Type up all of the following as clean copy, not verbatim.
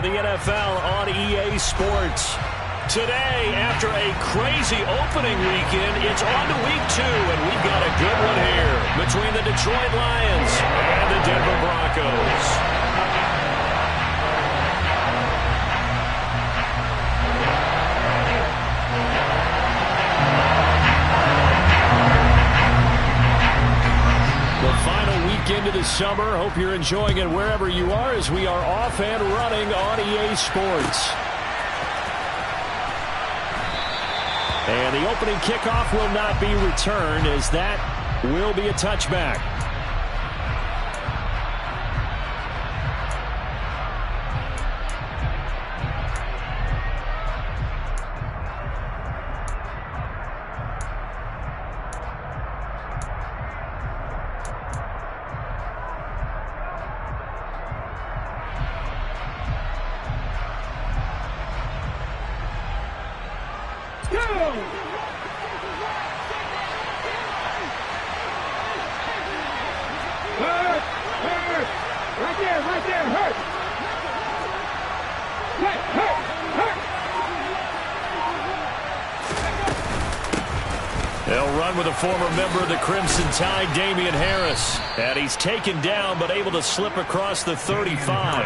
of the NFL on EA Sports. Today, after a crazy opening weekend, it's on to week 2, and we've got a good one here between the Detroit Lions and the Denver Broncos. Into the summer. Hope you're enjoying it wherever you are as we are off and running on EA Sports. And the opening kickoff will not be returned as that will be a touchback. They'll run with a former member of the Crimson Tide, Damien Harris. And he's taken down but able to slip across the 35.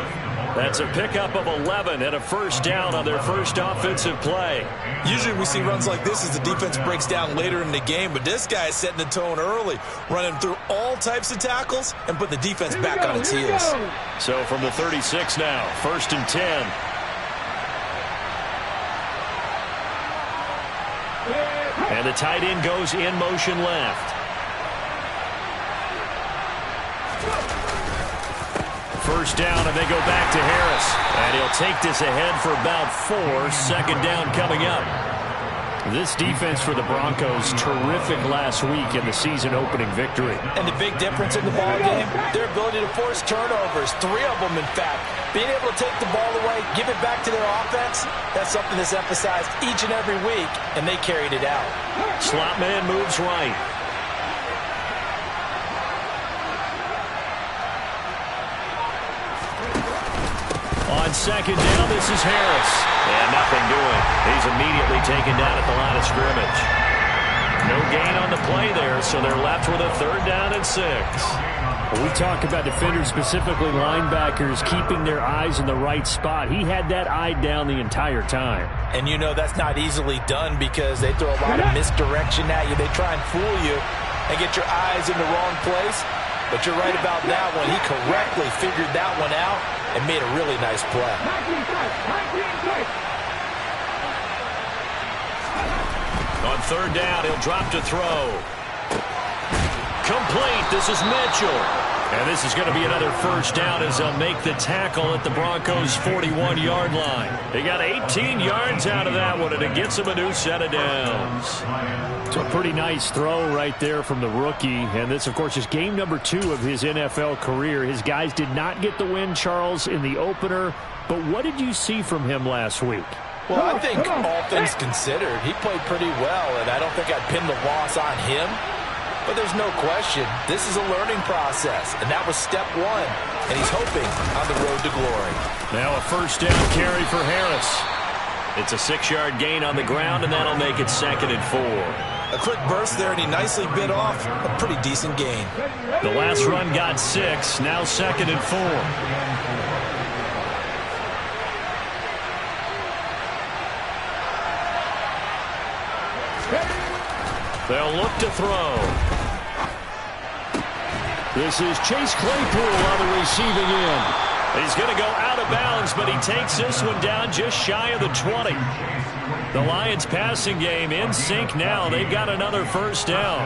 That's a pickup of 11 and a first down on their first offensive play. Usually we see runs like this as the defense breaks down later in the game, but this guy is setting the tone early, running through all types of tackles and put the defense back on its heels. So from the 36 now, 1st and 10. And the tight end goes in motion left. First down, and they go back to Harris. And he'll take this ahead for about 4. 2nd down coming up. This defense for the Broncos, terrific last week in the season-opening victory. And the big difference in the ball game, their ability to force turnovers, 3 of them, in fact. Being able to take the ball away, give it back to their offense, that's something that's emphasized each and every week, and they carried it out. Slot man moves right. On 2nd down, this is Harris. And nothing doing. He's immediately taken down at the line of scrimmage. No gain on the play there, so they're left with a 3rd down and 6. When we talk about defenders, specifically linebackers, keeping their eyes in the right spot, he had that eye down the entire time. And you know that's not easily done because they throw a lot of misdirection at you. They try and fool you and get your eyes in the wrong place. But you're right about that one. He correctly figured that one out and made a really nice play. On 3rd down, he'll drop to throw. Complete. This is Mitchell. And this is going to be another first down as they'll make the tackle at the Broncos' 41-yard line. They got 18 yards out of that one, and it gets them a new set of downs. So a pretty nice throw right there from the rookie. And this, of course, is game number 2 of his NFL career. His guys did not get the win, Charles, in the opener. But what did you see from him last week? Well, I think all things considered, he played pretty well, and I don't think I'd pin the loss on him. But there's no question, this is a learning process, and that was step 1, and he's hoping on the road to glory. Now a first down carry for Harris. It's a 6-yard gain on the ground, and that'll make it 2nd and 4. A quick burst there, and he nicely bit off a pretty decent gain. The last run got 6, now 2nd and 4. They'll look to throw. This is Chase Claypool on the receiving end. He's going to go out of bounds, but he takes this one down just shy of the 20. The Lions passing game in sync now. They've got another first down.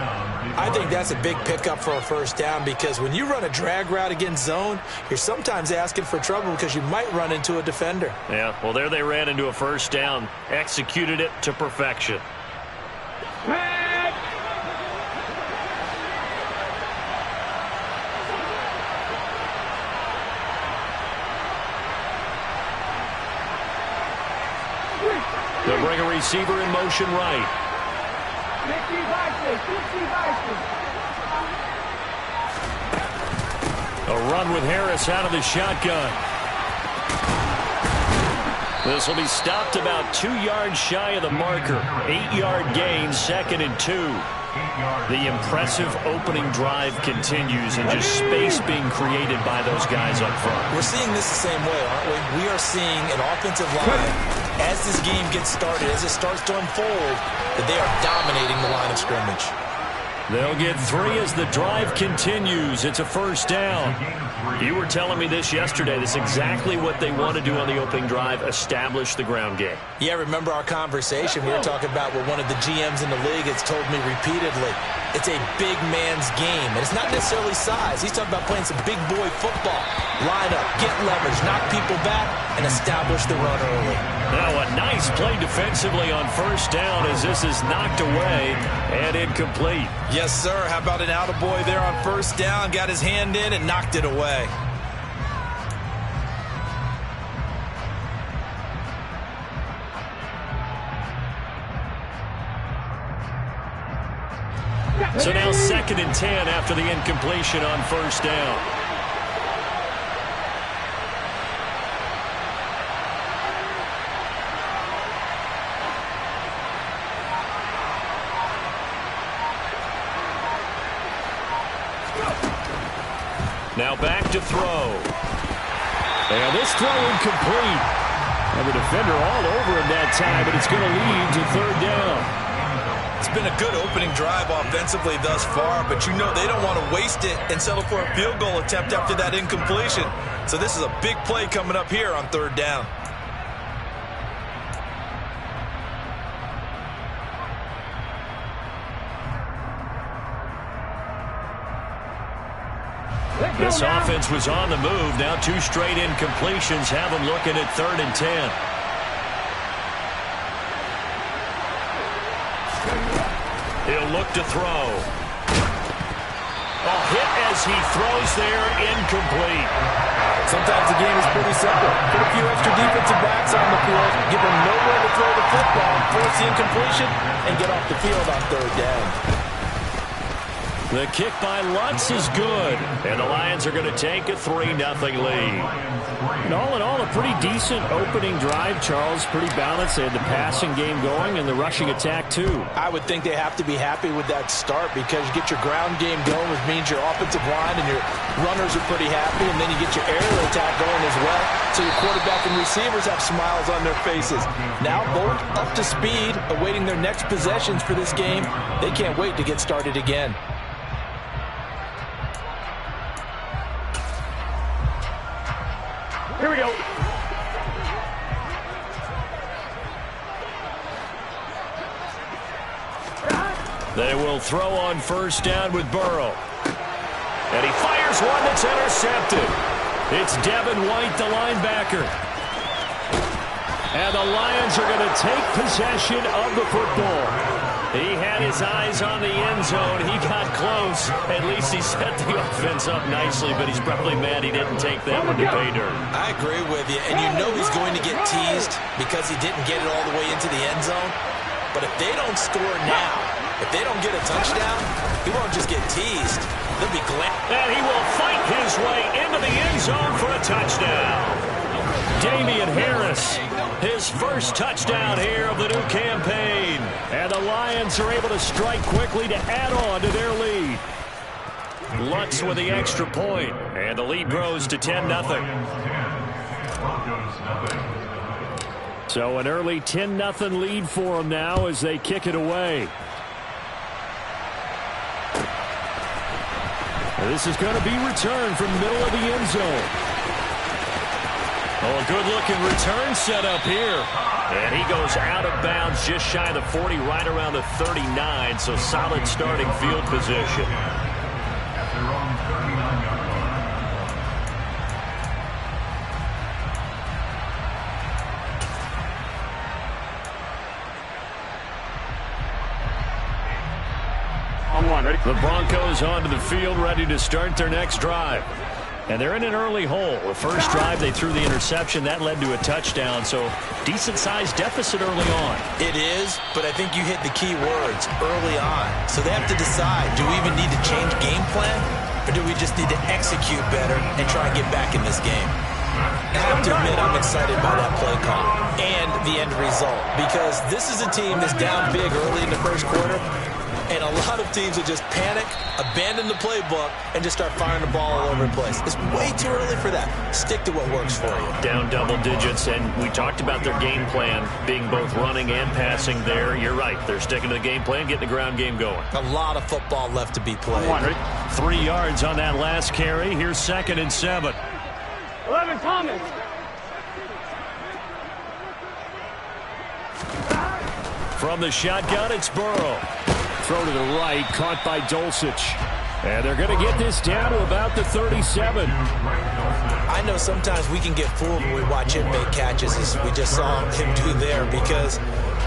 I think that's a big pickup for a first down because when you run a drag route against zone, you're sometimes asking for trouble because you might run into a defender. Yeah, well, there they ran into a first down. Executed it to perfection. They'll bring a receiver in motion right. A run with Harris out of the shotgun. This will be stopped about 2 yards shy of the marker. 8-yard gain, 2nd and 2. The impressive opening drive continues, and just space being created by those guys up front. We're seeing this the same way, aren't we? We are seeing an offensive line, as this game gets started, as it starts to unfold, that they are dominating the line of scrimmage. They'll get 3 as the drive continues. It's a first down. You were telling me this yesterday. That's exactly what they want to do on the opening drive, establish the ground game. Yeah, remember our conversation. We were talking about what one of the GMs in the league has told me repeatedly. It's a big man's game, and it's not necessarily size. He's talking about playing some big boy football. Line up, get leverage, knock people back, and establish the run early. Now a nice play defensively on first down as this is knocked away and incomplete. Yes, sir. How about an attaboy there on first down? Got his hand in and knocked it away. So now 2nd and 10 after the incompletion on first down. Now back to throw. And this throw incomplete. And the defender all over him that time, but it's going to lead to 3rd down. It's been a good opening drive offensively thus far, but you know they don't want to waste it and settle for a field goal attempt after that incompletion. So this is a big play coming up here on 3rd down. This offense was on the move. Now 2 straight incompletions have them looking at 3rd and 10. He'll look to throw. A hit as he throws there, incomplete. Sometimes the game is pretty simple. Put a few extra defensive backs on the field, give them nowhere to throw the football, force the incompletion, and get off the field on 3rd down. The kick by Lutz is good, and the Lions are going to take a 3-0 lead. And all in all, a pretty decent opening drive, Charles. Pretty balanced. They had the passing game going and the rushing attack, too. I would think they have to be happy with that start because you get your ground game going, which means your offensive line and your runners are pretty happy, and then you get your aerial attack going as well. So your quarterback and receivers have smiles on their faces. Now both up to speed, awaiting their next possessions for this game. They can't wait to get started again. Here we go. They will throw on first down with Burrow. And he fires one that's intercepted. It's Devin White, the linebacker. And the Lions are going to take possession of the football. He had his eyes on the end zone. He got close. At least he set the offense up nicely, but he's probably mad he didn't take that one to pay dirt. I agree with you, and you know he's going to get teased because he didn't get it all the way into the end zone. But if they don't score now, if they don't get a touchdown, he won't just get teased. They'll be glad. And he will fight his way into the end zone for a touchdown. Damian Harris, his first touchdown here of the new campaign. And the Lions are able to strike quickly to add on to their lead. Lutz with the extra point, and the lead grows to 10-0. So an early 10-0 lead for them now as they kick it away. This is going to be returned from the middle of the end zone. Oh, a good-looking return set up here. And he goes out of bounds just shy of the 40, right around the 39, so solid starting field position. The Broncos onto the field, ready to start their next drive. And they're in an early hole. The first drive, they threw the interception. That led to a touchdown, so decent-sized deficit early on. It is, but I think you hit the key words, early on. So they have to decide, do we even need to change game plan, or do we just need to execute better and try and get back in this game? I have to admit I'm excited by that play call and the end result, because this is a team that's down big early in the first quarter, and a lot of teams will just panic, abandon the playbook, and just start firing the ball all over the place. It's way too early for that. Stick to what works for you. Down double digits, and we talked about their game plan being both running and passing there. You're right. They're sticking to the game plan, getting the ground game going. A lot of football left to be played. 3 yards on that last carry. Here's 2nd and 7. 11 Thomas. From the shotgun, it's Burrow. Throw to the right, caught by Dulcich. And they're going to get this down to about the 37. I know sometimes we can get fooled when we watch him make catches, as we just saw him do there, because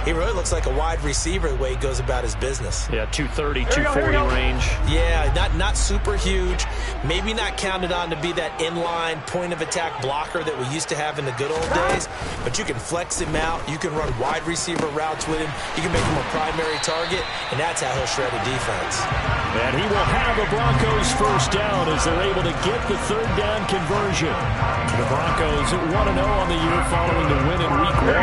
he really looks like a wide receiver the way he goes about his business. Yeah, 230, 240 range. Yeah, not super huge. Maybe not counted on to be that inline point-of-attack blocker that we used to have in the good old days, but you can flex him out. You can run wide receiver routes with him. You can make him a primary target, and that's how he'll shred a defense. And he will have the Broncos first down as they're able to get the 3rd down conversion. The Broncos 1-0 on the year following the win in Week 1,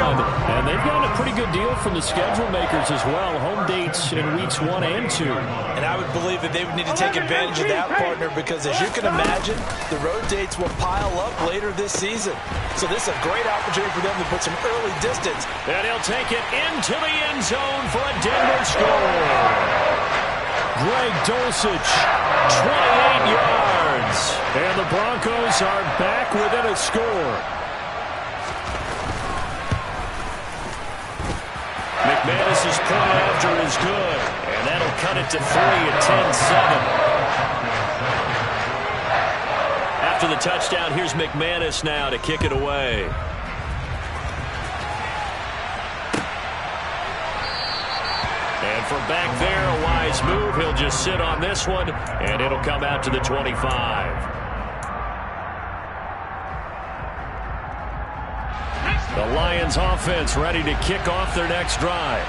and they've got a pretty good deal from the schedule makers as well. Home dates in Weeks 1 and 2. And I would believe that they would need to take advantage of that, partner, because as you can imagine, the road dates will pile up later this season. So this is a great opportunity for them to put some early distance. And he'll take it into the end zone for a Denver score. Greg Dulcich, 28 yards. And the Broncos are back within a score. McManus's point after is good. And that'll cut it to 3 at 10-7. After the touchdown, here's McManus now to kick it away. And from back there, a wise move. He'll just sit on this one, and it'll come out to the 25. The Lions offense ready to kick off their next drive.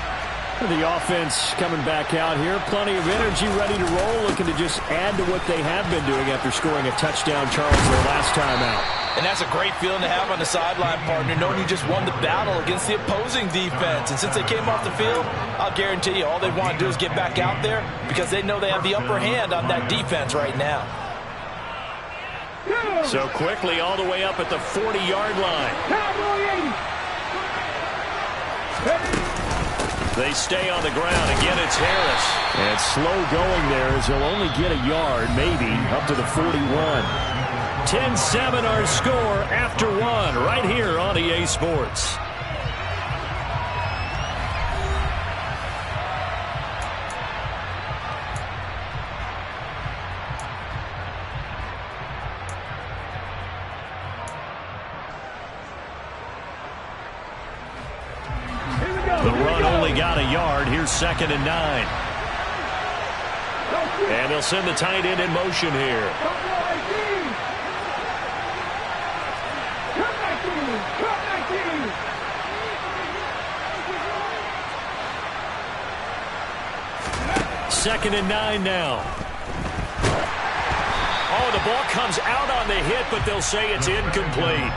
The offense coming back out here. Plenty of energy, ready to roll, looking to just add to what they have been doing after scoring a touchdown, Charles, their last time out. And that's a great feeling to have on the sideline, partner, knowing you just won the battle against the opposing defense. And since they came off the field, I'll guarantee you all they want to do is get back out there, because they know they have the upper hand on that defense right now. So quickly all the way up at the 40-yard line. They stay on the ground. Again, it's Harris. And slow going there as he'll only get a yard, maybe, up to the 41. 10-7 our score after 1 right here on EA Sports. The run only got a yard. Here's 2nd and 9. And they'll send the tight end in motion here. Second and 9 now. Oh, the ball comes out on the hit, but they'll say it's incomplete.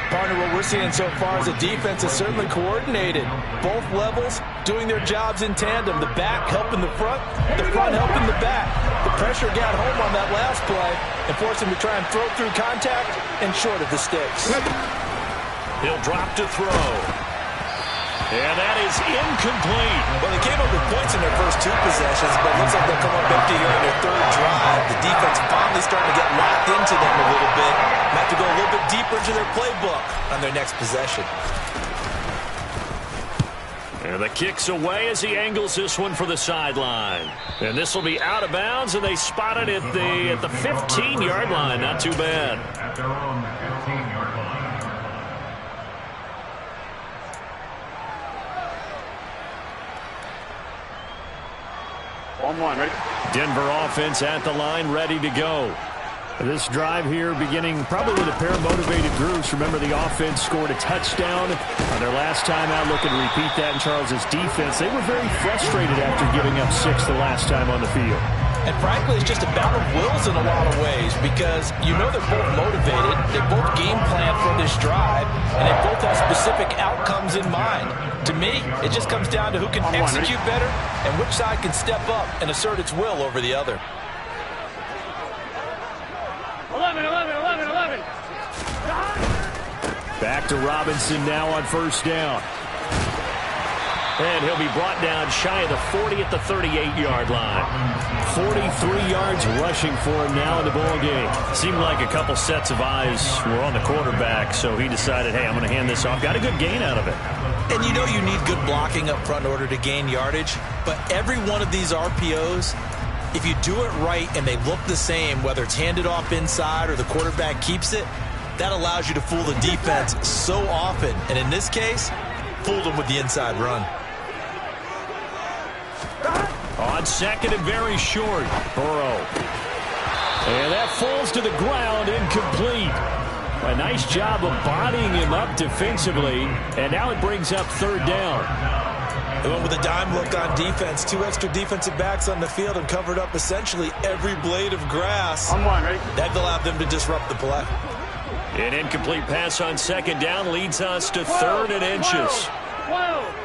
Partner, what we're seeing so far is a defense is certainly coordinated. Both levels doing their jobs in tandem. The back helping the front helping the back. The pressure got home on that last play and forced him to try and throw through contact and short of the sticks. He'll drop to throw. And that is incomplete. Well, they came up with points in their first 2 possessions, but it looks like they'll come up empty here in their 3rd drive. The defense finally starting to get locked into them a little bit. Might have to go a little bit deeper into their playbook on their next possession. And the kick's away as he angles this one for the sideline. And this will be out of bounds, and they spot it at the 15-yard line. Not too bad. At their own 15-yard line. Ready? Denver offense at the line, ready to go. This drive here beginning probably with a pair of motivated groups. Remember, the offense scored a touchdown on their last time out. Looking to repeat that in Charles's defense. They were very frustrated after giving up 6 the last time on the field. And frankly, it's just a battle of wills in a lot of ways because you know they're both motivated, they both game plan for this drive, and they both have specific outcomes in mind. To me, it just comes down to who can execute better and which side can step up and assert its will over the other. 11, 11, 11, 11. Back to Robinson now on first down. And he'll be brought down shy of the 40 at the 38-yard line. 43 yards rushing for him now in the ball game. Seemed like a couple sets of eyes were on the quarterback, so he decided, hey, I'm going to hand this off. Got a good gain out of it. And you know you need good blocking up front in order to gain yardage, but every one of these RPOs, if you do it right and they look the same, whether it's handed off inside or the quarterback keeps it, that allows you to fool the defense so often. And in this case, fooled them with the inside run. On second and very short, Burrow. And that falls to the ground, incomplete. A nice job of bodying him up defensively, and now it brings up third down. They went with a dime look on defense. 2 extra defensive backs on the field and covered up essentially every blade of grass. On one, right? That allowed them to disrupt the play. An incomplete pass on second down leads us to third and inches. 12.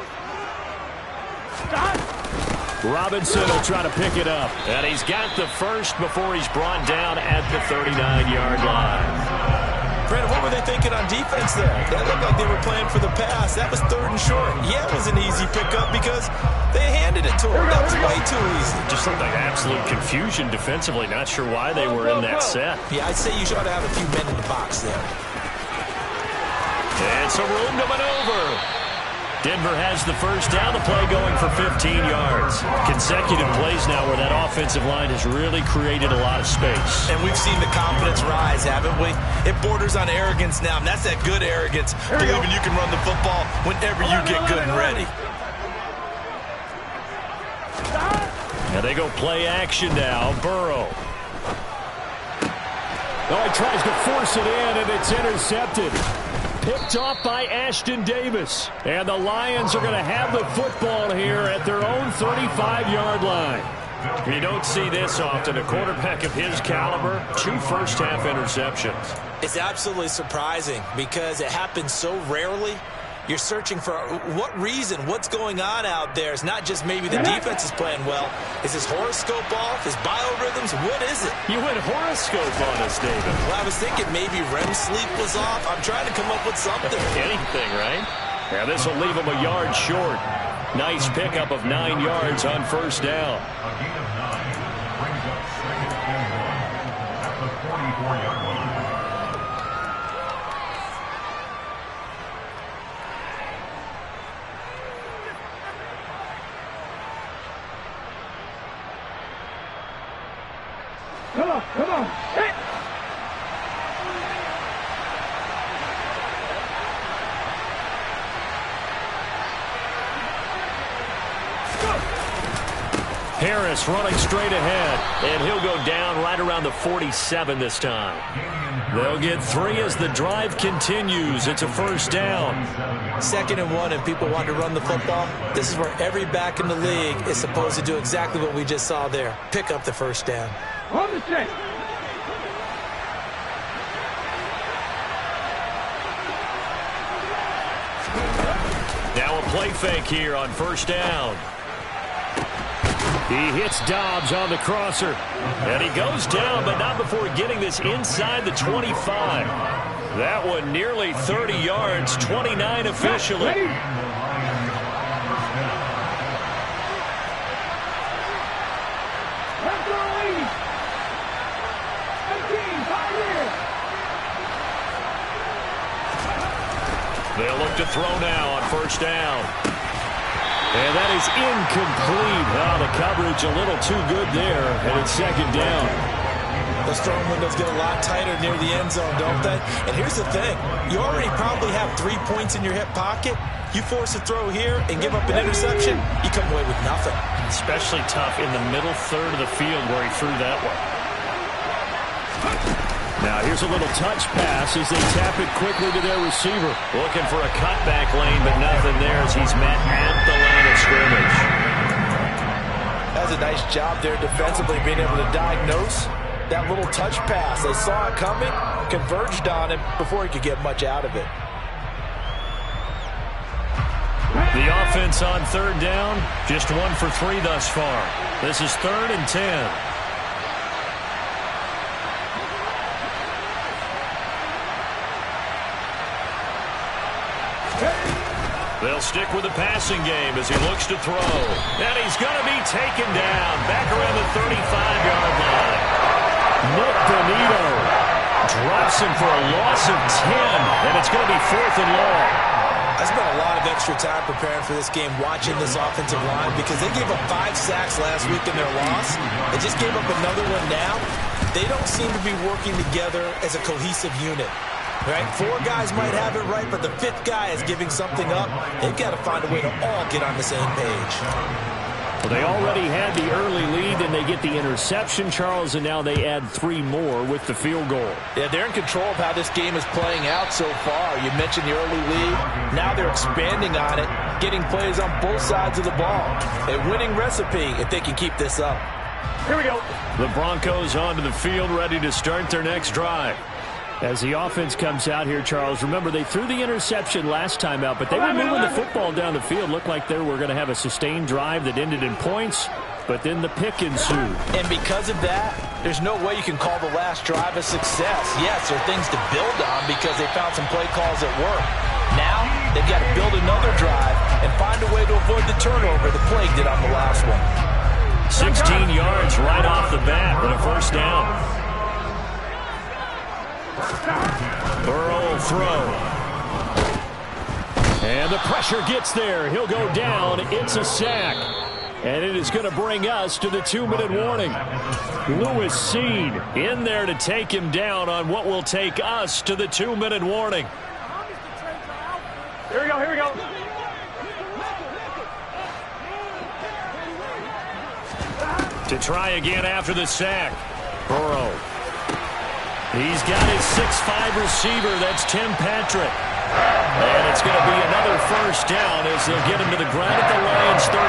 Stop. Robinson will try to pick it up. And he's got the first before he's brought down at the 39-yard line. Brandon, what were they thinking on defense there? That looked like they were playing for the pass. That was third and short. Yeah, it was an easy pickup because they handed it to him. That was way too easy. Just looked like absolute confusion defensively. Not sure why they were in that set. Yeah, I'd say you should have a few men in the box there. And some room to maneuver. Denver has the first down, the play going for 15 yards. Consecutive plays now where that offensive line has really created a lot of space. And we've seen the confidence rise, haven't we? It borders on arrogance now, and that's that good arrogance, believing you can run the football whenever you get good and ready. And they go play action now. Burrow. Oh, he tries to force it in, and it's intercepted. Picked off by Ashton Davis. And the Lions are going to have the football here at their own 35-yard line. You don't see this often. A quarterback of his caliber, 2 first-half interceptions. It's absolutely surprising because it happens so rarely. You're searching for what reason, what's going on out there. It's not just maybe the defense is playing well. Is his horoscope off? His biorhythms? What is it? You went horoscope on us, David. Well, I was thinking maybe REM sleep was off. I'm trying to come up with something. Anything, right? Yeah, this will leave him a yard short. Nice pickup of 9 yards on first down. A gain of 9 brings up second and 1 at the 44-yard line. Come on, come on. Hit. Harris running straight ahead, and he'll go down right around the 47 this time. They'll get 3 as the drive continues. It's a first down. 2nd and 1, and people want to run the football. This is where every back in the league is supposed to do exactly what we just saw there. Pick up the first down. On the check. Now a play fake here on first down. He hits Dobbs on the crosser. And he goes down, but not before getting this inside the 25. That one nearly 30 yards, 29 officially. They'll look to throw now on first down. And that is incomplete. Oh, the coverage a little too good there, and it's second down. Those throwing windows get a lot tighter near the end zone, don't they? And here's the thing. You already probably have 3 points in your hip pocket. You force a throw here and give up an interception, you come away with nothing. Especially tough in the middle third of the field where he threw that one. Now here's a little touch pass as they tap it quickly to their receiver. Looking for a cutback lane, but nothing there as he's met at the line of scrimmage. does a nice job there defensively, being able to diagnose that little touch pass. They saw it coming, converged on him before he could get much out of it. The offense on third down, just 1 for 3 thus far. This is 3rd and 10. They'll stick with the passing game as he looks to throw. And he's going to be taken down back around the 35-yard line. Nick Bonito drops him for a loss of 10, and it's going to be 4th and long. I spent a lot of extra time preparing for this game, watching this offensive line, because they gave up 5 sacks last week in their loss. They just gave up another one now. They don't seem to be working together as a cohesive unit. Right? 4 guys might have it right, but the 5th guy is giving something up. They've got to find a way to all get on the same page. Well, they already had the early lead, and they get the interception, Charles, and now they add 3 more with the field goal. Yeah, they're in control of how this game is playing out so far. You mentioned the early lead. Now they're expanding on it, getting plays on both sides of the ball. A winning recipe if they can keep this up. Here we go. The Broncos onto the field, ready to start their next drive. As the offense comes out here, Charles, remember they threw the interception last time out, but they were moving the football down the field. Looked like they were going to have a sustained drive that ended in points, but then the pick ensued. And because of that, there's no way you can call the last drive a success. Yes, there are things to build on because they found some play calls that work. Now, they've got to build another drive and find a way to avoid the turnover the Plague did on the last one. 16 yards right off the bat with a first down. Burrow will throw. And the pressure gets there. He'll go down. It's a sack. And it is going to bring us to the 2-minute warning. Lewis Cine in there to take him down on what will take us to the 2-minute warning. Here we go, here we go. To try again after the sack. Burrow. He's got his 6'5" receiver. That's Tim Patrick. And it's going to be another first down as they'll get him to the ground at the Lions' 39.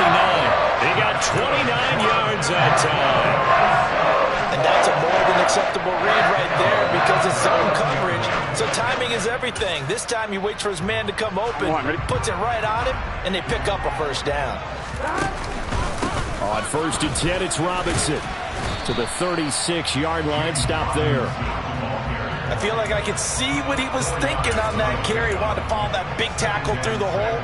He got 29 yards that time. And that's a more than acceptable read right there because it's zone coverage. So timing is everything. This time he waits for his man to come open, puts it right on him, and they pick up a first down. On 1st and 10, it's Robinson to the 36-yard line. Stop there. I feel like I could see what he was thinking on that carry. He wanted to follow that big tackle through the hole.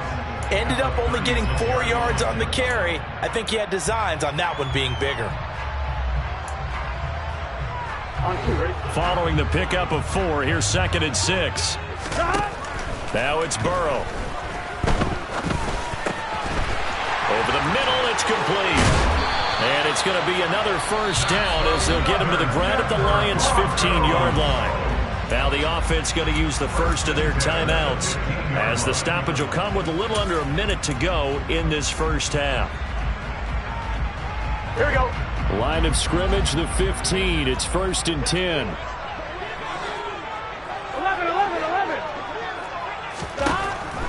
Ended up only getting 4 yards on the carry. I think he had designs on that one being bigger. Following the pickup of 4, here's 2nd and 6. Now it's Burrow. Over the middle, it's complete. And it's going to be another first down as they'll get him to the ground at the Lions' 15-yard line. Now the offense going to use the first of their timeouts as the stoppage will come with a little under a minute to go in this first half. Here we go. Line of scrimmage, the 15. It's 1st and 10. 11.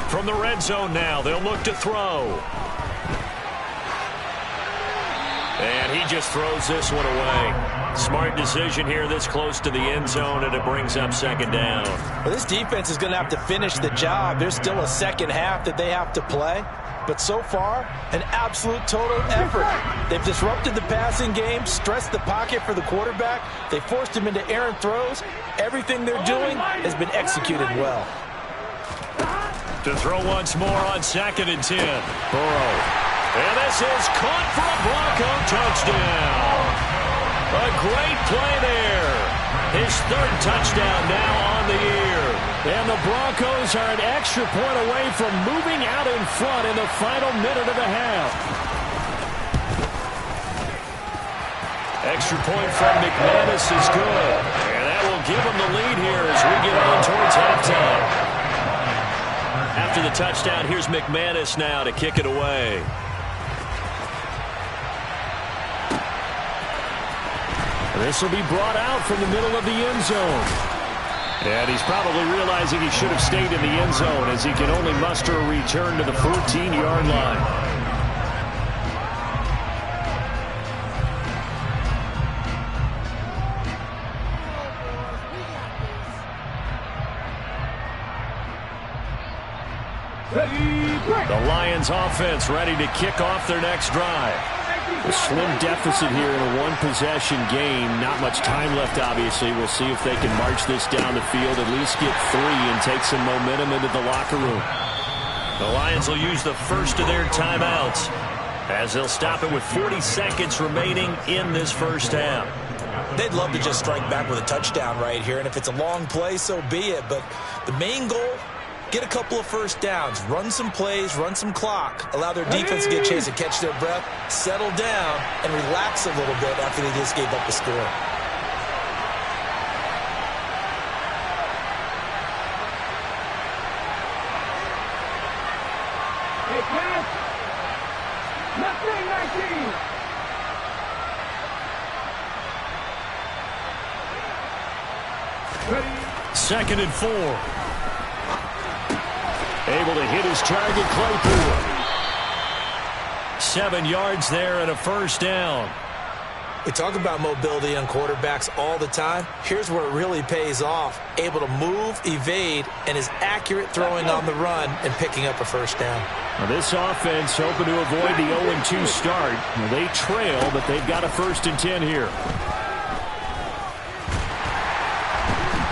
From the red zone now, they'll look to throw. And he just throws this one away. Smart decision here this close to the end zone, and it brings up 2nd down. Well, this defense is going to have to finish the job. There's still a second half that they have to play. But so far, an absolute total effort. They've disrupted the passing game, stressed the pocket for the quarterback. They forced him into errant throws. Everything they're doing has been executed well. To throw once more on 2nd and 10. Burrow. And this is caught for a Bronco touchdown. A great play there. His 3rd touchdown now on the year. And the Broncos are an extra point away from moving out in front in the final minute of the half. Extra point from McManus is good. And that will give him the lead here as we get on towards halftime. After the touchdown, here's McManus now to kick it away. This will be brought out from the middle of the end zone. And he's probably realizing he should have stayed in the end zone as he can only muster a return to the 14-yard line. The Lions offense ready to kick off their next drive. A slim deficit here in a one-possession game. Not much time left, obviously. We'll see if they can march this down the field, at least get 3 and take some momentum into the locker room. The Lions will use the first of their timeouts as they'll stop it with 40 seconds remaining in this first half. They'd love to just strike back with a touchdown right here, and if it's a long play, so be it. But the main goal, get a couple of first downs, run some plays, run some clock, allow their defense to get a chance to catch their breath, settle down, and relax a little bit after they just gave up the score. Second and 4. Able to hit his target, Claypool. 7 yards there and a first down. We talk about mobility on quarterbacks all the time. Here's where it really pays off. Able to move, evade, and is accurate throwing on the run and picking up a first down. Now this offense hoping to avoid the 0-2 start. Well, they trail, but they've got a 1st and 10 here.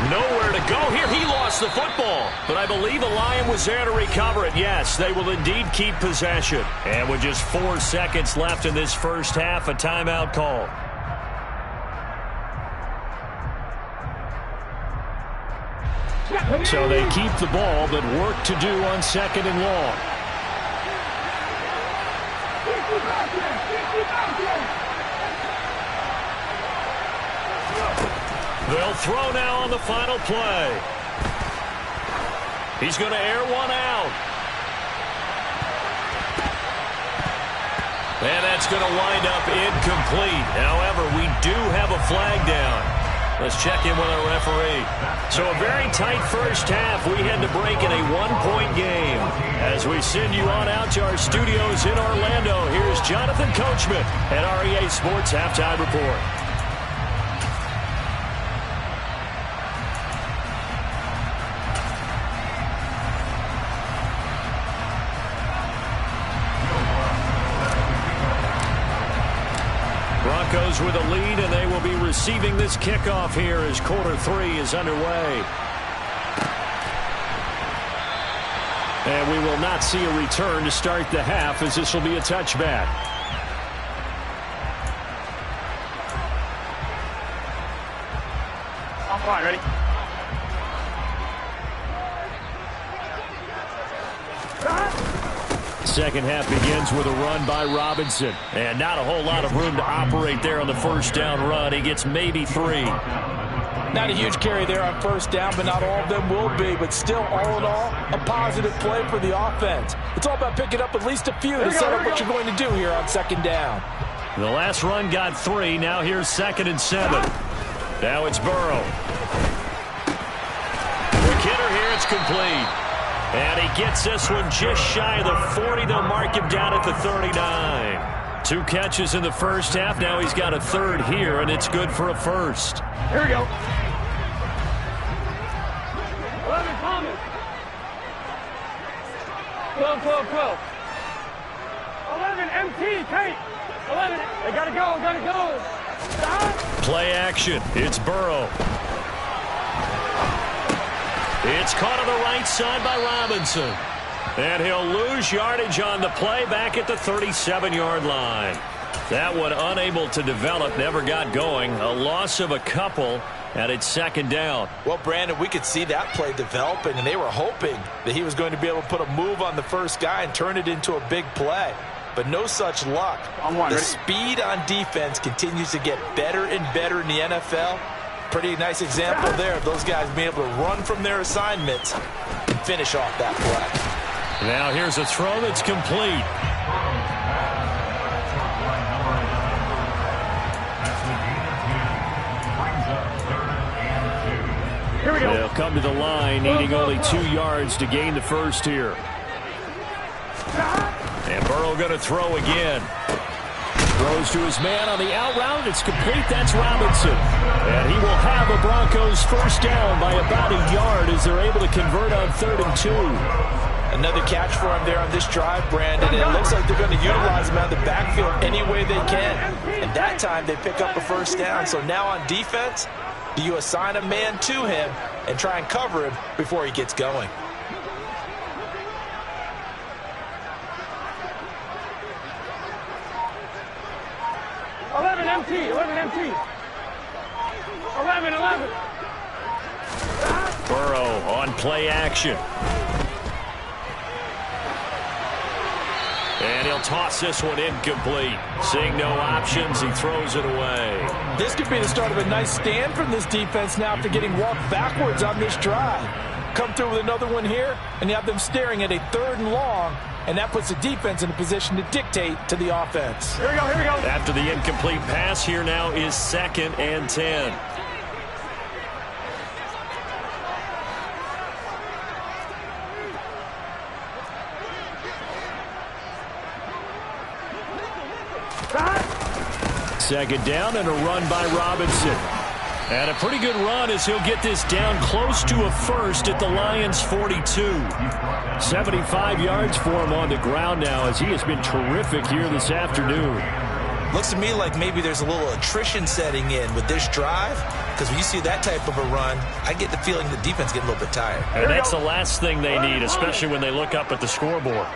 Nowhere to go here. He lost the football, but I believe a Lion was there to recover it. Yes, they will indeed keep possession. And with just 4 seconds left in this first half, a timeout call. So they keep the ball, but work to do on 2nd and long. They'll throw now on the final play. He's going to air one out. And that's going to wind up incomplete. However, we do have a flag down. Let's check in with our referee. So a very tight first half. We head to break in a 1-point game. As we send you on out to our studios in Orlando, here's Jonathan Coachman at REA Sports Halftime Report. Broncos with a lead, and they will be receiving this kickoff here as quarter 3 is underway. And we will not see a return to start the half, as this will be a touchback. I'm fine, ready? Second half begins with a run by Robinson. And not a whole lot of room to operate there on the first down run. He gets maybe 3. Not a huge carry there on first down, but not all of them will be. But still, all in all, a positive play for the offense. It's all about picking up at least a few to set up what you're going to do here on 2nd down. The last run got 3. Now here's 2nd and 7. Now it's Burrow. The kidder here, it's complete. And he gets this one just shy of the 40. They'll mark him down at the 39. 2 catches in the first half. Now he's got a 3rd here, and it's good for a 1st. Here we go. 11 Thomas. 12. 11 MT, Kate. 11. They gotta go. Stop. Play action. It's Burrow. It's caught on the right side by Robinson. And he'll lose yardage on the play back at the 37-yard line. That one unable to develop, never got going. A loss of a couple, and it's 2nd down. Well, Brandon, we could see that play developing, and they were hoping that he was going to be able to put a move on the first guy and turn it into a big play. But no such luck. The speed on defense continues to get better and better in the NFL. Pretty nice example there of those guys being able to run from their assignments and finish off that play. Now here's a throw that's complete. Here we go. They'll come to the line, needing only 2 yards to gain the 1st here. And Burrow going to throw again. Throws to his man on the out route. It's complete. That's Robinson. And he will have a Broncos 1st down by about a yard as they're able to convert on 3rd and 2. And Another catch for him there on this drive, Brandon. It looks like they're going to utilize him out of the backfield any way they can. And that time they pick up a first down. So now on defense, do you assign a man to him and try and cover him before he gets going? Empty, 11 empty. 11. Burrow on play action. And he'll toss this one incomplete. Seeing no options, he throws it away. This could be the start of a nice stand from this defense now after getting walked backwards on this drive. Come through with another one here, and you have them staring at a 3rd and long, and that puts the defense in a position to dictate to the offense. Here we go. After the incomplete pass, here now is 2nd and 10. Second down and a run by Robinson. And a pretty good run as he'll get this down close to a first at the Lions' 42. 75 yards for him on the ground now as he has been terrific here this afternoon. Looks to me like maybe there's a little attrition setting in with this drive, because when you see that type of a run, I get the feeling the defense getting a little bit tired. And that's the last thing they need, especially when they look up at the scoreboard.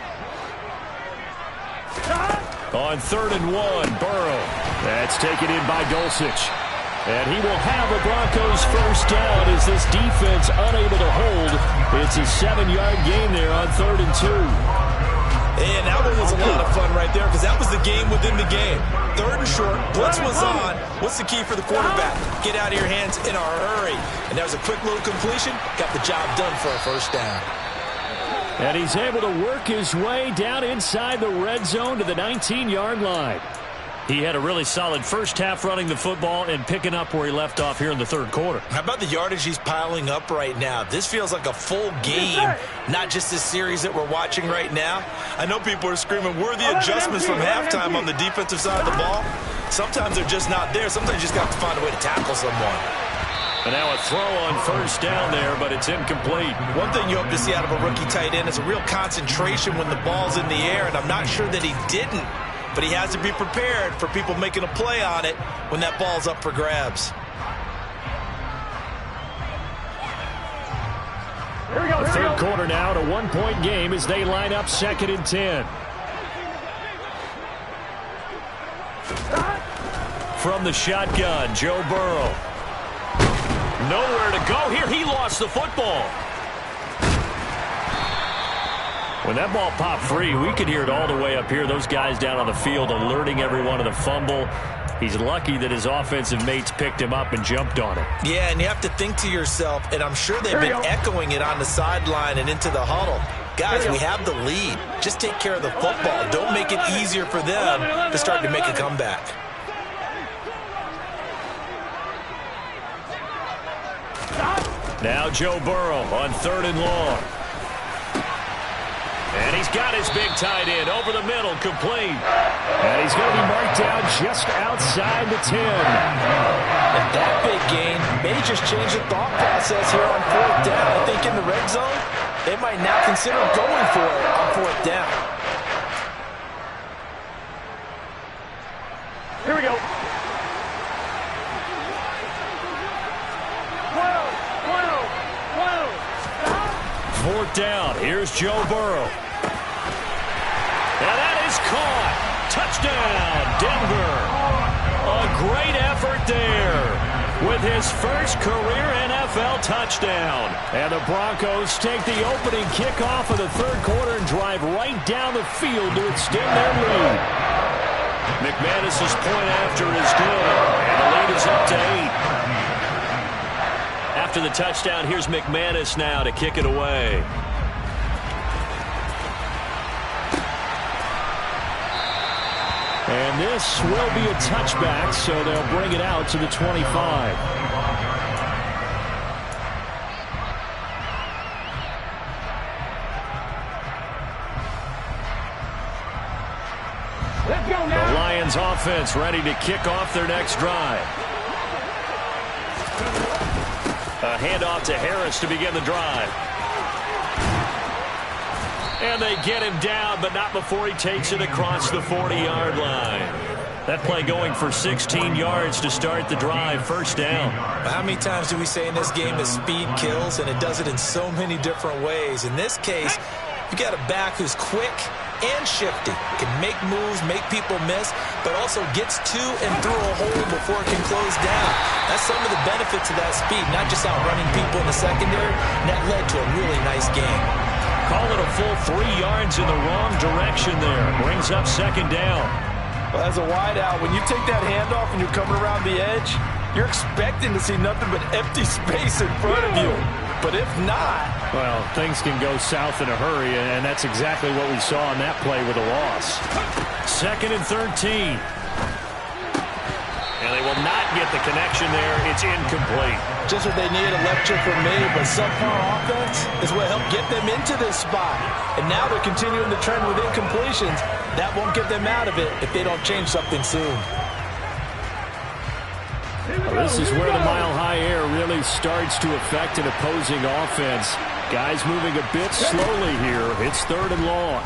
On 3rd and 1, Burrow. That's taken in by Dulcich. And he will have a Broncos first down as this defense unable to hold. It's a 7-yard gain there on 3rd and 2. And that one was a lot of fun right there because that was the game within the game. 3rd and short, blitz was on. What's the key for the quarterback? Get out of your hands in a hurry. And that was a quick little completion. Got the job done for a first down. And he's able to work his way down inside the red zone to the 19-yard line. He had a really solid first half running the football and picking up where he left off here in the 3rd quarter. How about the yardage he's piling up right now? This feels like a full game, not just this series that we're watching right now. I know people are screaming, where are the adjustments from halftime on the defensive side of the ball? Sometimes they're just not there. Sometimes you just got to find a way to tackle someone. And now a throw on first down there, but it's incomplete. One thing you hope to see out of a rookie tight end is a real concentration when the ball's in the air, and I'm not sure that he didn't. But he has to be prepared for people making a play on it when that ball's up for grabs. The 3rd quarter now at a 1-point game as they line up 2nd and 10. From the shotgun, Joe Burrow. Nowhere to go here. He lost the football. When that ball popped free, we could hear it all the way up here. Those guys down on the field alerting everyone of the fumble. He's lucky that his offensive mates picked him up and jumped on it. Yeah, and you have to think to yourself, and I'm sure they've been echoing it on the sideline and into the huddle. Guys, we have the lead. Just take care of the football. Don't make it easier for them to start to make a comeback. Now Joe Burrow on 3rd and long. And he's got his big tight end over the middle, complete. And he's going to be marked down just outside the 10. And that big gain may just change the thought process here on 4th down. I think in the red zone, they might now consider going for it on 4th down. Here we go. 4th down. Here's Joe Burrow. And that is caught. Touchdown, Denver. A great effort there with his first career NFL touchdown. And the Broncos take the opening kickoff of the 3rd quarter and drive right down the field to extend their lead. McManus's point after is good, and the lead is up to 8. After the touchdown, here's McManus now to kick it away. And this will be a touchback, so they'll bring it out to the 25. Let's go now. The Lions offense ready to kick off their next drive. A handoff to Harris to begin the drive. And they get him down, but not before he takes it across the 40-yard line. That play going for 16 yards to start the drive. First down. How many times do we say in this game that speed kills, and it does it in so many different ways? In this case, you got a back who's quick and shifty, can make moves, make people miss, but also gets to and through a hole before it can close down. That's some of the benefits of that speed, not just outrunning people in the secondary. And that led to a really nice game. Call it a full 3 yards in the wrong direction there. Brings up second down. Well, as a wideout, when you take that handoff and you're coming around the edge, you're expecting to see nothing but empty space in front of you. But if not... Well, things can go south in a hurry, and that's exactly what we saw on that play with a loss. Second and 13. And they will not get the connection there. It's incomplete. Just what they need, a lecture from me, but subpar offense is what helped get them into this spot. And now they're continuing the trend with incompletions. That won't get them out of it if they don't change something soon. Well, this is where the mile-high air really starts to affect an opposing offense. Guys moving a bit slowly here. It's third and long.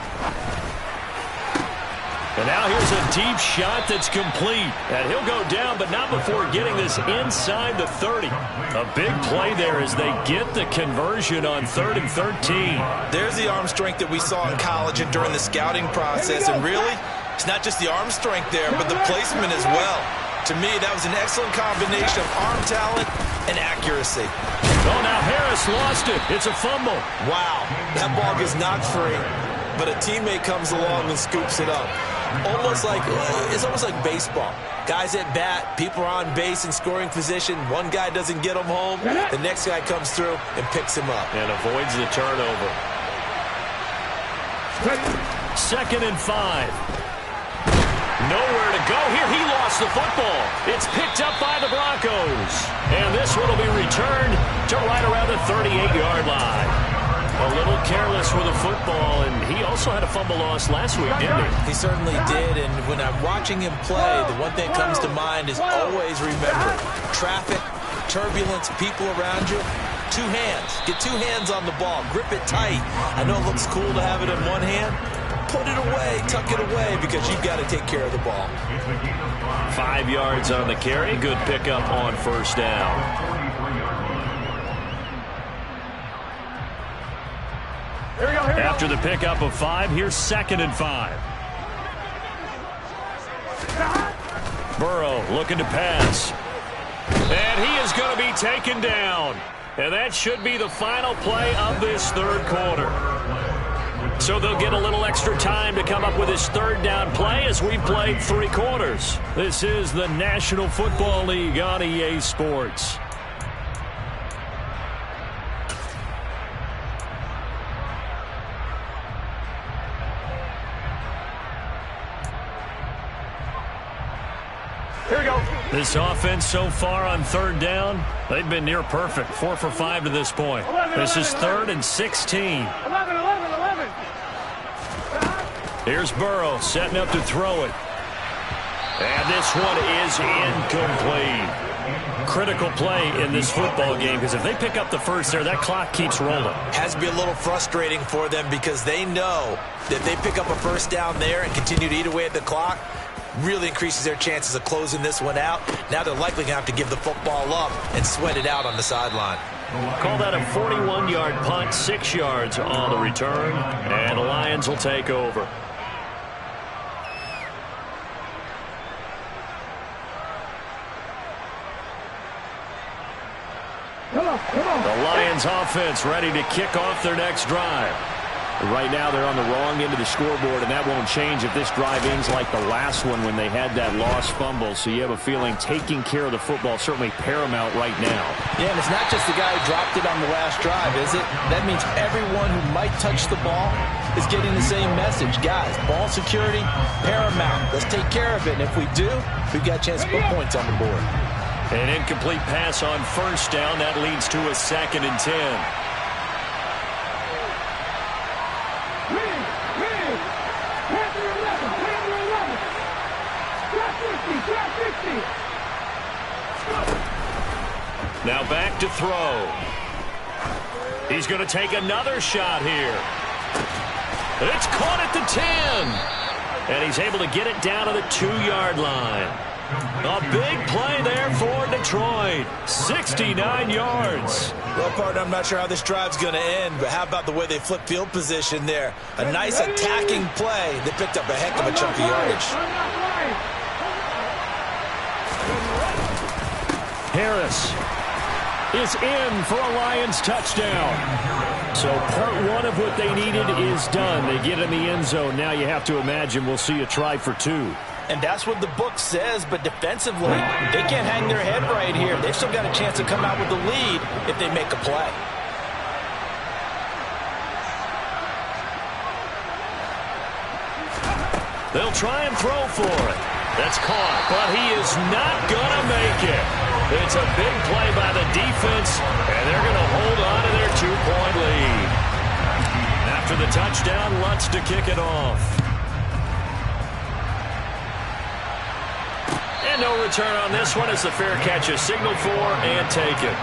And now here's a deep shot that's complete. And he'll go down, but not before getting this inside the 30. A big play there as they get the conversion on 3rd and 13. There's the arm strength that we saw in college and during the scouting process. And really, it's not just the arm strength there, but the placement as well. To me, that was an excellent combination of arm talent and accuracy. Oh, now Harris lost it. It's a fumble. Wow, that ball gets knocked free, but a teammate comes along and scoops it up. It's almost like baseball. Guys at bat, people are on base in scoring position. One guy doesn't get him home. The next guy comes through and picks him up. And avoids the turnover. 2nd and 5. Nowhere to go here. He lost the football. It's picked up by the Broncos. And this one will be returned to right around the 38-yard line. A little careless with the football, and he also had a fumble loss last week, didn't he? He certainly did, and when I'm watching him play, the one thing that comes to mind is always remember, traffic, turbulence, people around you, 2 hands. Get 2 hands on the ball. Grip it tight. I know it looks cool to have it in one hand. Put it away, tuck it away, because you've got to take care of the ball. 5 yards on the carry. Good pickup on first down. After the pickup of 5, here's 2nd and 5. Burrow looking to pass. And he is going to be taken down. And that should be the final play of this third quarter. So they'll get a little extra time to come up with his third down play as we've played 3 quarters. This is the National Football League on EA Sports. Here we go. This offense so far on 3rd down, they've been near perfect. 4 for 5 to this point. This is 3rd and 16. 11. Here's Burrow setting up to throw it. And this one is incomplete. Critical play in this football game, because if they pick up the first there, that clock keeps rolling. Has to be a little frustrating for them because they know that they pick up a first down there and continue to eat away at the clock, really increases their chances of closing this one out. Now they're likely going to have to give the football up and sweat it out on the sideline. Call that a 41-yard punt, 6 yards on the return, and the Lions will take over. The Lions offense ready to kick off their next drive. Right now they're on the wrong end of the scoreboard, and that won't change if this drive ends like the last one when they had that lost fumble. So you have a feeling taking care of the football certainly paramount right now. Yeah, and it's not just the guy who dropped it on the last drive, is it? That means everyone who might touch the ball is getting the same message. Guys, ball security, paramount. Let's take care of it, and if we do, we've got a chance to put points on the board. An incomplete pass on first down. That leads to a 2nd and 10. Now back to throw. He's going to take another shot here. It's caught at the 10. And he's able to get it down to the 2-yard line. A big play there for Detroit. 69 yards. Well, partner, I'm not sure how this drive's going to end, but how about the way they flip field position there? A nice attacking play. They picked up a heck of a chunk of yardage. Harris is in for a Lions touchdown. So part one of what they needed is done. They get in the end zone. Now you have to imagine we'll see a try for 2. And that's what the book says, but defensively, they can't hang their head right here. They've still got a chance to come out with the lead if they make a play. They'll try and throw for it. That's caught, but he is not going to make it. It's a big play by the defense, and they're going to hold on to their 2-point lead. After the touchdown, Lutz to kick it off. And no return on this one as the fair catch is signaled for and taken.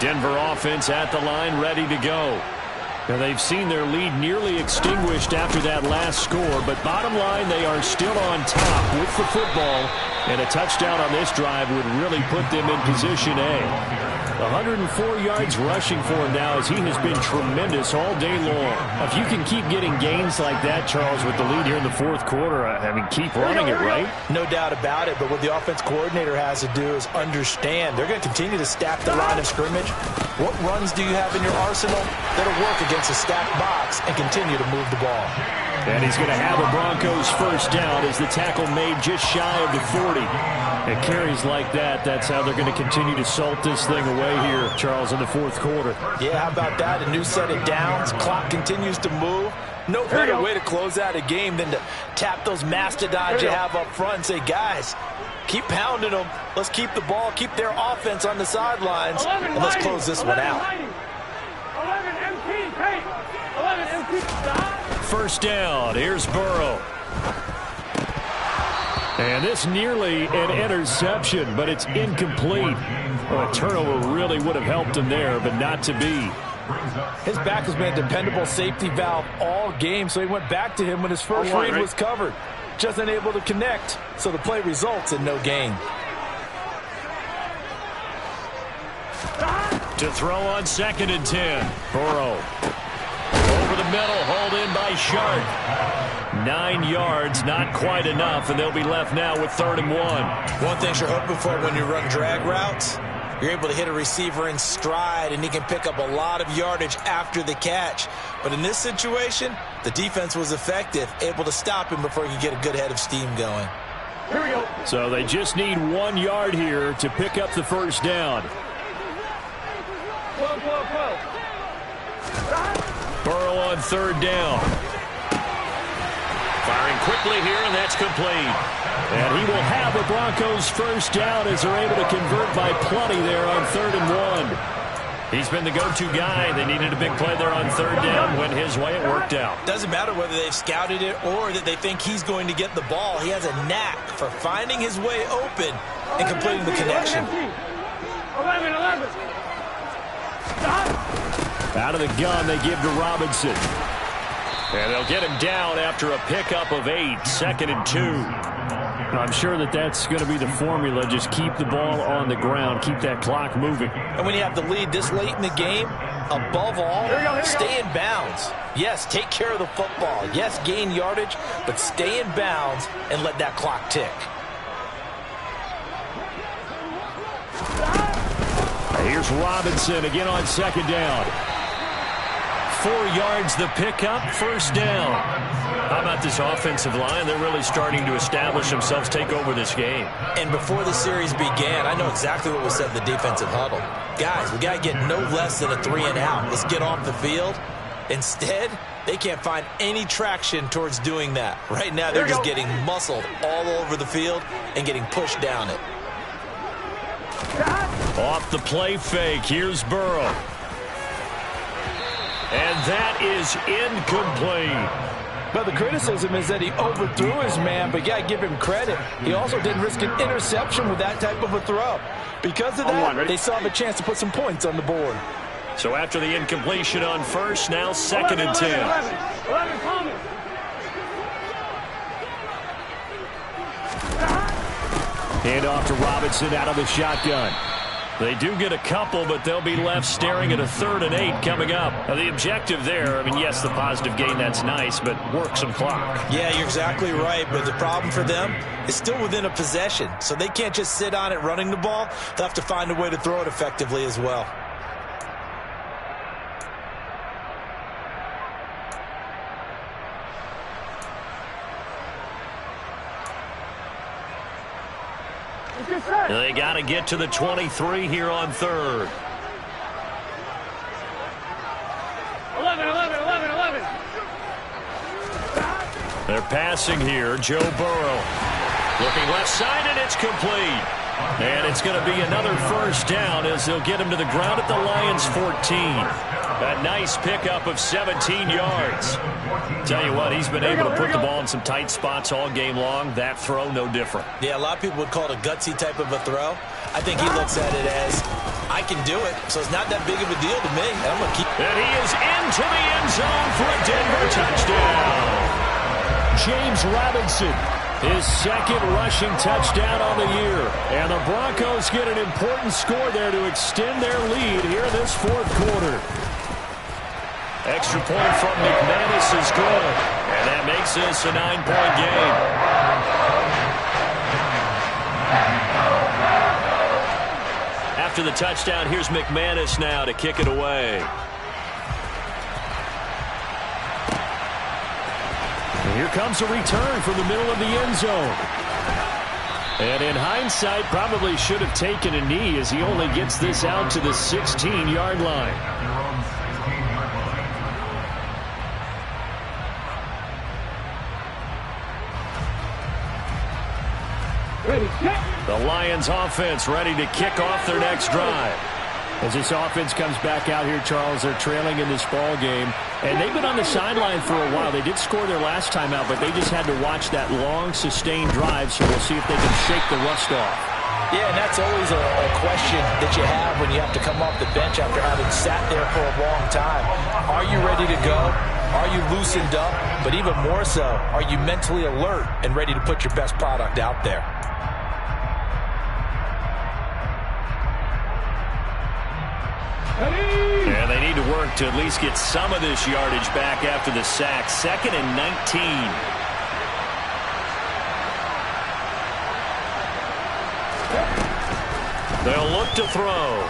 Denver offense at the line, ready to go. Now they've seen their lead nearly extinguished after that last score, but bottom line, they are still on top with the football, and a touchdown on this drive would really put them in position A. 104 yards rushing for him now as he has been tremendous all day long. If you can keep getting gains like that, Charles, with the lead here in the fourth quarter, I mean, keep running it, right? No doubt about it, but what the offense coordinator has to do is understand. They're going to continue to stack the line of scrimmage. What runs do you have in your arsenal that'll work against a stacked box and continue to move the ball? And he's going to have a Broncos first down as the tackle made just shy of the 40. And carries like that, that's how they're going to continue to salt this thing away here, Charles, in the fourth quarter. Yeah, how about that? A new set of downs. Clock continues to move. No better way to close out a game than to tap those mastodons you have up front and say, guys, keep pounding them. Let's keep the ball, keep their offense on the sidelines, and let's close this one out. 11 MT, Kate. 11 MT, stop. First down, here's Burrow. And this nearly an interception, but it's incomplete. Well, a turnover really would have helped him there, but not to be. His back has been a dependable safety valve all game, so he went back to him when his first read was covered. Just unable to connect, so the play results in no gain. To throw on 2nd and 10. Burrow. Over the middle, hauled in by Sharp. 9 yards, not quite enough, and they'll be left now with 3rd and 1. One thing you're hoping for when you run drag routes, you're able to hit a receiver in stride, and he can pick up a lot of yardage after the catch. But in this situation, the defense was effective, able to stop him before he could get a good head of steam going. Here we go. So they just need 1 yard here to pick up the first down. 12. Burrow on 3rd down. Firing quickly here, and that's complete. And he will have the Broncos first down as they're able to convert by plenty there on 3rd and 1. He's been the go-to guy. They needed a big play there on 3rd down. Went his way. It worked out. Doesn't matter whether they've scouted it or that they think he's going to get the ball. He has a knack for finding his way open and completing the connection. 11. Stop. Out of the gun, they give to Robinson. And they'll get him down after a pickup of 8, 2nd and 2. I'm sure that's going to be the formula. Just keep the ball on the ground. Keep that clock moving. And when you have the lead this late in the game, above all, stay in bounds. Yes, take care of the football. Yes, gain yardage, but stay in bounds and let that clock tick. Here's Robinson again on 2nd down. 4 yards the pickup, first down. How about this offensive line? They're really starting to establish themselves, take over this game. And before the series began, I know exactly what was said in the defensive huddle. Guys, we got to get no less than a 3 and out. Let's get off the field. Instead, they can't find any traction towards doing that. Right now, they're just getting muscled all over the field and getting pushed down it. Off the play fake, here's Burrow. And that is incomplete. But the criticism is that he overthrew his man, but you got to give him credit. He also didn't risk an interception with that type of a throw. Because of that, they still have a chance to put some points on the board. So after the incompletion on first, now 2nd and 10. 11, Thomas. Hand off to Robinson out of the shotgun. They do get a couple, but they'll be left staring at a 3rd and 8 coming up. Now, the objective there, I mean, yes, the positive gain, that's nice, but work some clock. Yeah, you're exactly right, but the problem for them is still within a possession, so they can't just sit on it running the ball. They'll have to find a way to throw it effectively as well. They got to get to the 23 here on 3rd. 11. They're passing here. Joe Burrow looking left side, and it's complete. And it's going to be another 1st down as they'll get him to the ground at the Lions' 14. A nice pickup of 17 yards. Tell you what, he's been able to put the ball in some tight spots all game long. That throw, no different. Yeah, a lot of people would call it a gutsy type of a throw. I think he looks at it as, I can do it, so it's not that big of a deal to me. And I'm going to keep. And he is into the end zone for a Denver touchdown. James Robinson, his 2nd rushing touchdown on the year. And the Broncos get an important score there to extend their lead here in this 4th quarter. Extra point from McManus is good. And that makes this a 9-point game. After the touchdown, here's McManus now to kick it away. And here comes a return from the middle of the end zone. And in hindsight, probably should have taken a knee as he only gets this out to the 16-yard line. The Lions offense ready to kick off their next drive. As this offense comes back out here, Charles, they're trailing in this ball game. And they've been on the sideline for a while. They did score their last time out, but they just had to watch that long, sustained drive, so we'll see if they can shake the rust off. Yeah, and that's always a question that you have when you have to come off the bench after having sat there for a long time. Are you ready to go? Are you loosened up? But even more so, are you mentally alert and ready to put your best product out there? And they need to work to at least get some of this yardage back after the sack. 2nd and 19. They'll look to throw.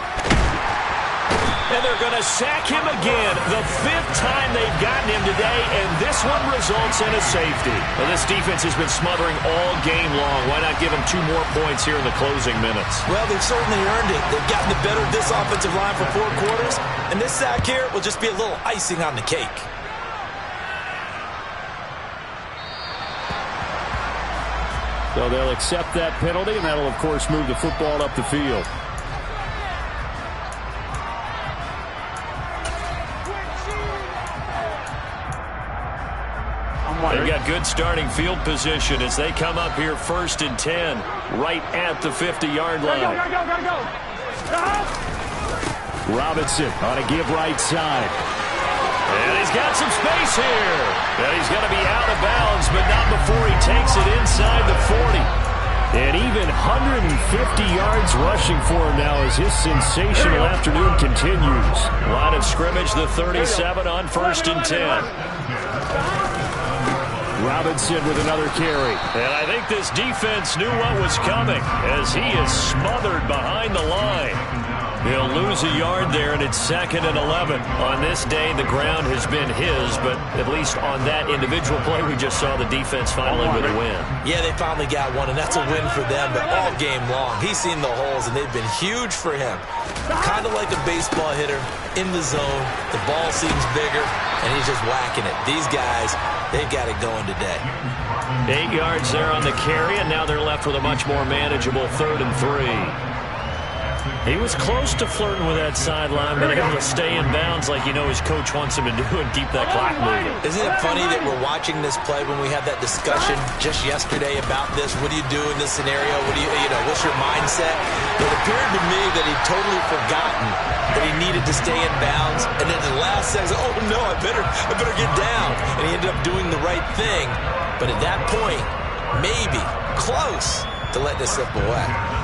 And they're going to sack him again. The 5th time they've gotten him today, and this one results in a safety. Well, this defense has been smothering all game long. Why not give them 2 more points here in the closing minutes? Well, they've certainly earned it. They've gotten the better of this offensive line for 4 quarters, and this sack here will just be a little icing on the cake. So they'll accept that penalty, and that'll, of course, move the football up the field. They've got good starting field position as they come up here 1st and 10, right at the 50-yard line. Gotta go. Robinson on a give right side. And he's got some space here. And he's going to be out of bounds, but not before he takes it inside the 40. And even 150 yards rushing for him now as his sensational afternoon continues. Line of scrimmage, the 37 on 1st and 10. Robinson with another carry. And I think this defense knew what was coming as he is smothered behind the line. He'll lose a yard there, and it's 2nd and 11. On this day, the ground has been his, but at least on that individual play, we just saw the defense finally with a win. Yeah, they finally got one, and that's a win for them, but all game long, he's seen the holes, and they've been huge for him. Kind of like a baseball hitter in the zone. The ball seems bigger, and he's just whacking it. These guys, they've got it going today. 8 yards there on the carry, and now they're left with a much more manageable 3rd and 3. He was close to flirting with that sideline, but able to stay in bounds like you know his coach wants him to do and keep that clock moving. Isn't it funny that we're watching this play when we had that discussion just yesterday about this? What do you do in this scenario? What do you know, what's your mindset? It appeared to me that he'd totally forgotten that he needed to stay in bounds, and then at the last second, oh no, I better get down. And he ended up doing the right thing. But at that point, maybe close to letting it slip away.